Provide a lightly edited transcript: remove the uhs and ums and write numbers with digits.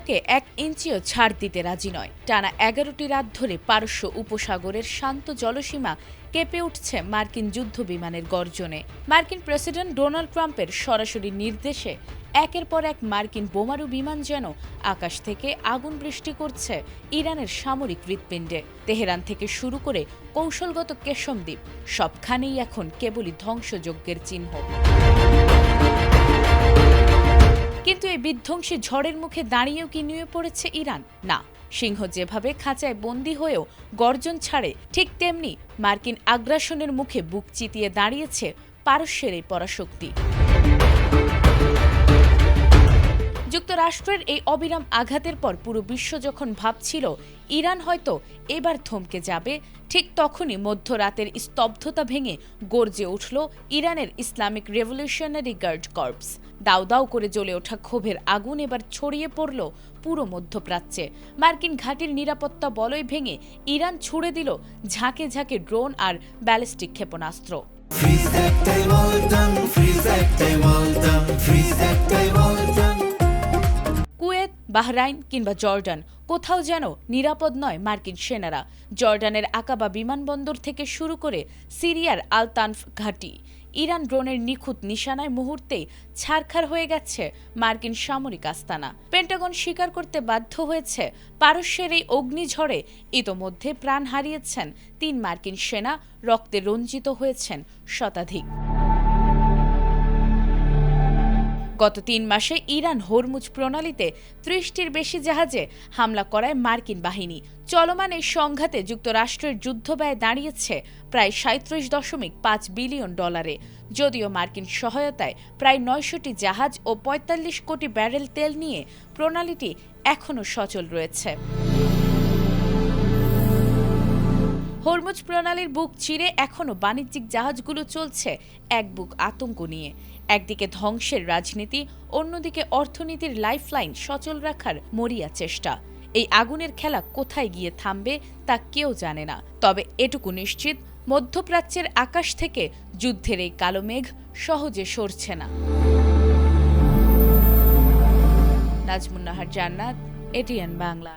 কাউকে 1 ইঞ্চিও ছাড় দিতে রাজি নয়। টানা 11টি রাত ধরে পারস্য উপসাগরের শান্ত জলসীমা কেঁপে উঠছে মার্কিন যুদ্ধ বিমানের গর্জনে। মার্কিন প্রেসিডেন্ট ডোনাল্ড ট্রাম্পের সরাসরি নির্দেশে একের পর এক মার্কিন বোমারু বিমান যেন আকাশ থেকে আগুন বৃষ্টি করছে ইরানের সামরিক হৃৎপিণ্ডে। তেহরান থেকে শুরু করে কৌশলগত কেশম দ্বীপ সবখানেই এখন কেবলই ধ্বংসযজ্ঞের চিহ্ন। কিন্তু এই বিধ্বংসী ঝড়ের মুখে দাঁড়িয়েও কি নুয়ে পড়েছে ইরান? না। সিংহ যেভাবে খাঁচায় বন্দী হয়েও গর্জন ছাড়ে, ঠিক তেমনি মার্কিন আগ্রাসনের মুখে বুক চিতিয়ে দাঁড়িয়েছে পারস্যের এই পরাশক্তি। যুক্তরাষ্ট্রের এই অবিরাম আঘাতের পর পুরো বিশ্ব যখন ভাবছিল ইরান হয়তো এবার থমকে যাবে, ঠিক তখনই মধ্যরাতের স্তব্ধতা ভেঙে গর্জে উঠল ইরানের ইসলামিক রেভলিউশনারি গার্ড কর্পস। দাউ দাউ করে জ্বলে ওঠা ক্ষোভের আগুন এবার ছড়িয়ে পড়ল পুরো মধ্যপ্রাচ্যে। মার্কিন ঘাঁটির নিরাপত্তা বলয় ভেঙে ইরান ছুড়ে দিল ঝাঁকে ঝাঁকে ড্রোন আর ব্যালিস্টিক ক্ষেপণাস্ত্র। কুয়েত, বাহরাইন কিংবা জর্ডান, কোথাও যেন নিরাপদ নয় মার্কিন সেনারা। জর্ডানের আকাবা বিমানবন্দর থেকে শুরু করে সিরিয়ার আল-তানফ ঘাঁটি, ইরান ড্রোনের নিখুঁত নিশানায় মুহূর্তেই ছারখার হয়ে গেছে মার্কিন সামরিক আস্তানা। পেন্টাগন স্বীকার করতে বাধ্য হয়েছে, পারস্যের এই অগ্নিঝড়ে ইতোমধ্যে প্রাণ হারিয়েছেন 3 মার্কিন সেনা, রক্তে রঞ্জিত হয়েছেন শতাধিক। গত 3 মাসে ইরান হরমুজ প্রণালীতে 30টির বেশি জাহাজে হামলা করায় মার্কিন বাহিনী। চলমান এই সংঘাতে যুক্তরাষ্ট্রের যুদ্ধব্যয় দাঁড়িয়েছে প্রায় 37.5 বিলিয়ন ডলারে। যদিও মার্কিন সহায়তায় প্রায় 900টি জাহাজ ও 45 কোটি ব্যারেল তেল নিয়ে প্রণালীটি এখনও সচল রয়েছে। হরমুজ প্রণালীর বুক চিরে এখনও বাণিজ্যিক জাহাজগুলো চলছে এক বুক আতঙ্ক নিয়ে। একদিকে ধ্বংসের রাজনীতি, অন্যদিকে অর্থনীতির লাইফলাইন সচল রাখার মরিয়া চেষ্টা। এই আগুনের খেলা কোথায় গিয়ে থামবে তা কেউ জানে না। তবে এটুকু নিশ্চিত, মধ্যপ্রাচ্যের আকাশ থেকে যুদ্ধের এই কালো মেঘ সহজে সরছে না। নাজমুন নাহার জান্নাত, এটিএন বাংলা।